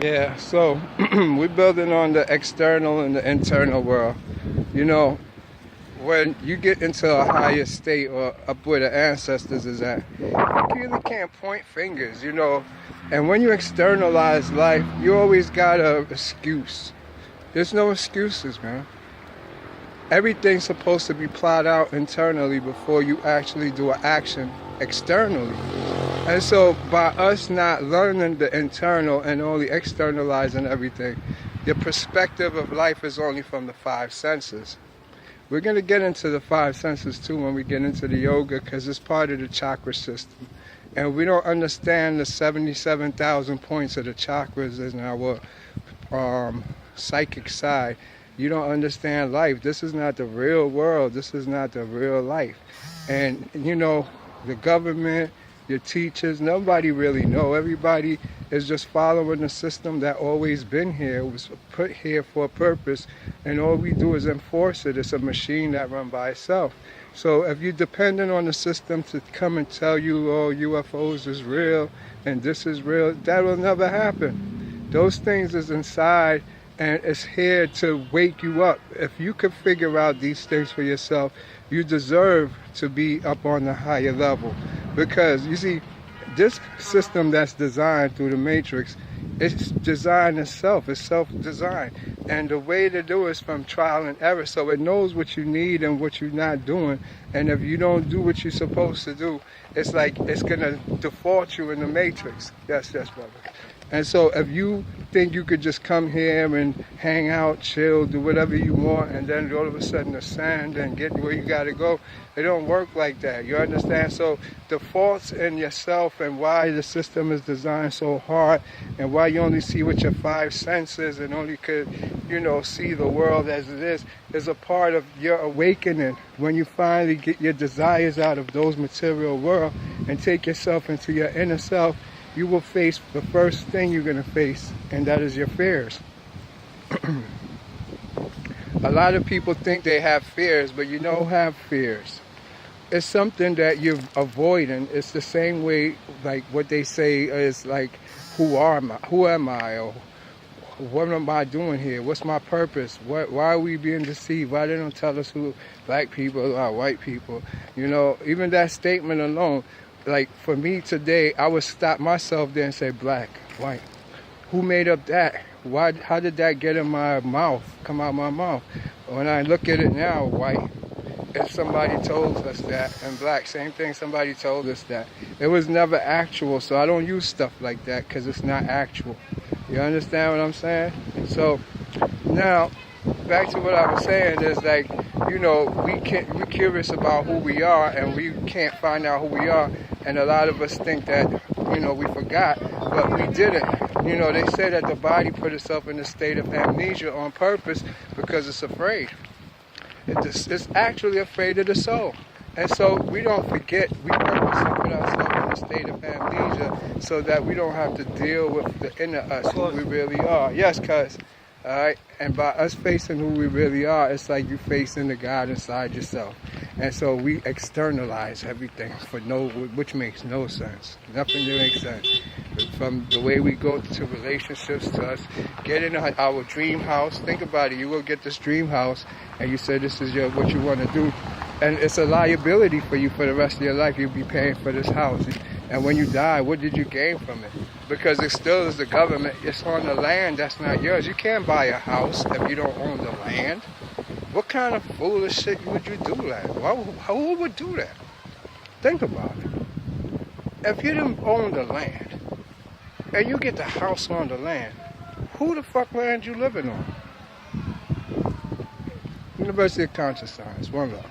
Yeah, so we're building on the external and the internal world. You know, when you get into a higher state or up where the ancestors is at, you really can't point fingers, And when you externalize life, you always got a excuse. There's no excuses, man. Everything's supposed to be plotted out internally before you actually do an action externally. And so by us not learning the internal and only externalizing everything, the perspective of life is only from the five senses. We're going to get into the five senses too when we get into the yoga, because it's part of the chakra system. And we don't understand the 77,000 points of the chakras in our psychic side. You don't understand life. This is not the real world. This is not the real life. And, the government, your teachers, nobody really know. Everybody is just following the system that always been here. It was put here for a purpose, and all we do is enforce it. It's a machine that runs by itself. So if you're dependent on the system to come and tell you, oh, UFOs is real and this is real, that will never happen. Those things is inside, and it's here to wake you up. If you could figure out these things for yourself, you deserve to be up on the higher level. Because, you see, this system that's designed through the Matrix, it's designed itself. It's self-designed. And the way to do it is from trial and error. So it knows what you need and what you're not doing. And if you don't do what you're supposed to do, it's like it's going to default you in the Matrix. Yes, brother. And so if you think you could just come here and hang out, chill, do whatever you want, and then all of a sudden ascend and get where you got to go, it don't work like that. You understand? So the faults in yourself and why the system is designed so hard and why you only see with your five senses and only could, see the world as it is a part of your awakening. When you finally get your desires out of those material world and take yourself into your inner self, you will face the first thing you're going to face, and that is your fears. A lot of people think they have fears, but you don't have fears. It's something that you're avoiding. It's the same way, like what they say is like, who am I? Or what am I doing here? What's my purpose? Why are we being deceived? Why they don't tell us who black people are, white people? Even that statement alone, like for me today, I would stop myself there and say black, white. Who made up that? Why? How did that get in my mouth, come out my mouth? When I look at it now, white, if somebody told us that, and black, same thing, somebody told us that. It was never actual, so I don't use stuff like that because it's not actual. You understand what I'm saying? So now, back to what I was saying is like, we're curious about who we are and we can't find out who we are. And a lot of us think that, we forgot, but we didn't. They say that the body put itself in a state of amnesia on purpose because it's afraid. It's actually afraid of the soul. And so we don't forget, we purposely put ourselves in a state of amnesia so that we don't have to deal with the inner us, who we really are. Yes, cuz. All right, and by us facing who we really are, it's like you facing the God inside yourself. And so we externalize everything which makes no sense. Nothing makes sense. From the way we go to relationships, to us getting our dream house. Think about it. You will get this dream house, and you say this is what you want to do, and it's a liability for you for the rest of your life. You'll be paying for this house. And when you die, what did you gain from it? Because it still is the government. It's on the land that's not yours. You can't buy a house if you don't own the land. What kind of foolish shit would you do that? Who would do that? Think about it. If you didn't own the land, and you get the house on the land, who the fuck land you living on? University of Conscious Science, one love.